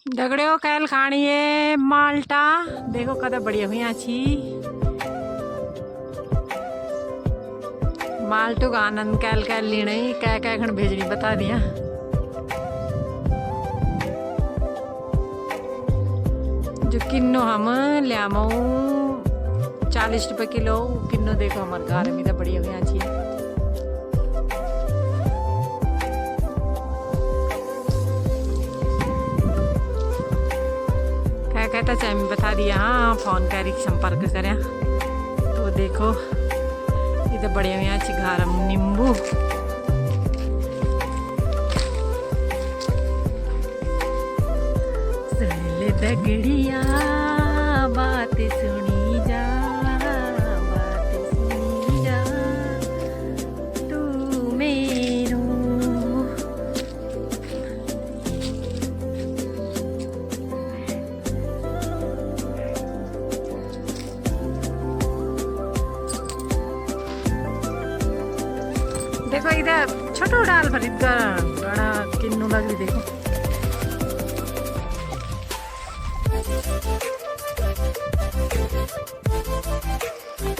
दगड़ियों कैल खानी है माल्टा। देखो कदा बढ़िया हुई अच्छी माल्टू का आनंद कैल कैल लेना ही कै कै खण भेजनी बता दिया। जो किन्नो हम लियामो 40 रुपये किलो किन्नो। देखो हमारे घर में तो बढ़िया हुई अच्छी है। कहता चाहे मैं बता दिया। हाँ फोन कर संपर्क करें तो देखो ये तो बढ़िया में अच्छी घर नींबू सुन ले दगड़िया बात सुनी जा तू मेरो। देखो इधर छोटो डाल पर इधर बड़ा किन्नू लगी। देखो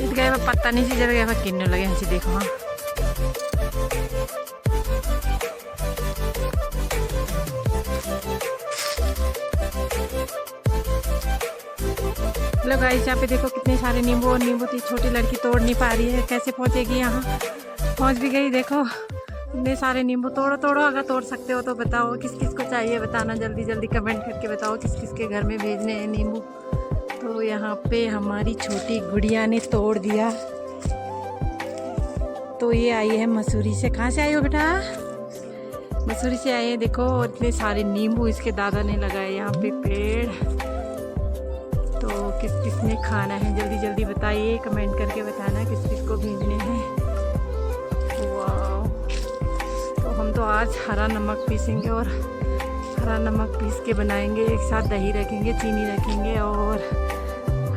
इस गए पत्ता नहीं सी जगह गए किन्नू लगे हैं। देखो हाँ लो गाइस यहाँ पे देखो कितने सारे नींबू। और नींबू थी छोटी लड़की तोड़ नहीं पा रही है, कैसे पहुंचेगी यहाँ। पहुंच भी गई। देखो इतने सारे नींबू तोड़ो तोड़ो। अगर तोड़ सकते हो तो बताओ किस किस को चाहिए, बताना जल्दी जल्दी कमेंट करके बताओ किस किस के घर में भेजने हैं नींबू। तो यहाँ पे हमारी छोटी गुड़िया ने तोड़ दिया। तो ये आई है मसूरी से। कहाँ से आई हो बेटा? मसूरी से आई है। देखो इतने सारे नींबू इसके दादा ने लगाए यहाँ पे पेड़। तो किस किस ने खाना है जल्दी जल्दी बताइए, कमेंट करके बताना किस किस को भेजने हैं। तो हम तो आज हरा नमक पीसेंगे और हरा नमक पीस के बनाएंगे। एक साथ दही रखेंगे, चीनी रखेंगे और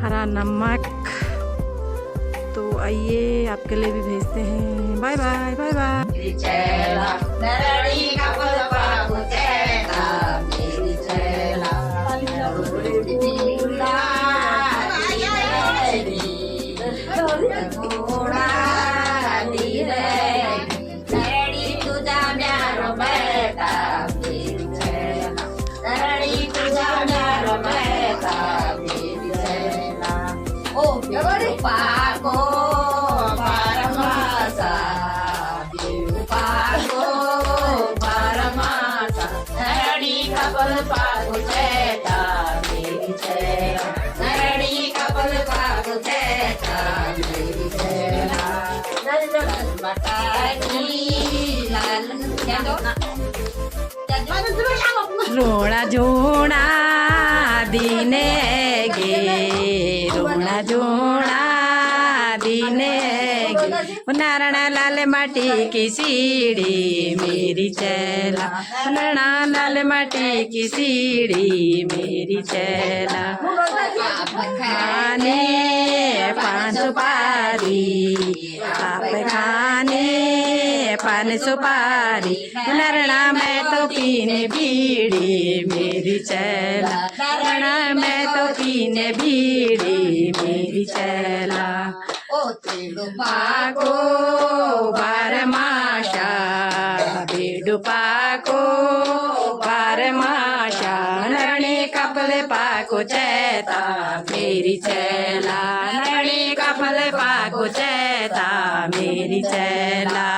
हरा नमक। तो आइए आपके लिए भी भेजते हैं। Bye bye bye bye. रोना जोड़ा दीने गे रोना जोड़ा दीने गे नारायण लाल माटी की सीढ़ी मेरी चैला। नारायण लाल माटी की सीढ़ी मेरी चैला। खाने पान सुपारी आप खाने पान सुपारी। नारायण मैं तो पीने बीड़ी मेरी चैला। नारायण मैं तो पीने बीड़ी मेरी चैला। बेडुपाको बारमाशा बेडुपाको बारमाशा। नरणे कपल पाको चैता मेरी चैला। नरणे कपल पाको चैता मेरी चैला।